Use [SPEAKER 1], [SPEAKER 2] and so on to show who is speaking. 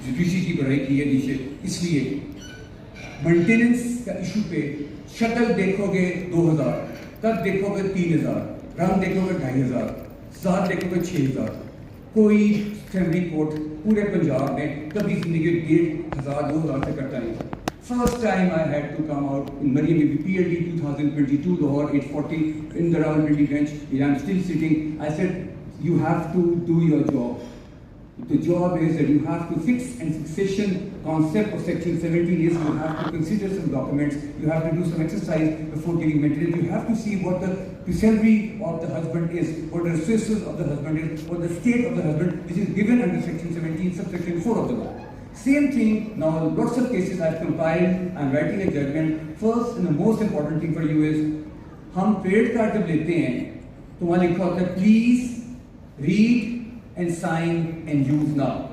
[SPEAKER 1] Judiciary की बढ़ाई की है नीचे, इसलिए मेंटेनेंस का इशू पे शक्ल देखोगे 2000, तब देखोगे 3000, रंग देखोगे 2500, ज़ात देखोगे 6000। कोई फैमिली कोर्ट पूरे पंजाब में कभी जिंदगी 1500-2000 से करता नहीं। First time I had to come out in Mariam Bibi PLD 2022 Lahore 840 in the Rawalpindi bench where I'm still sitting. I said, you have to do your job. The job is that you have to fix and succession concept of section 17 is you have to consider some documents, you have to do some exercise before giving maintenance, you have to see what the salary of the husband is, what the resources of the husband is, what the state of the husband, which is given under section 17, subsection 4 of the law. Same thing, now lots of cases I've compiled, I'm writing a judgment. First and the most important thing for you is, हम credit card जब लेते हैं, तो वहाँ लिखा होता है, please read and sign and use now.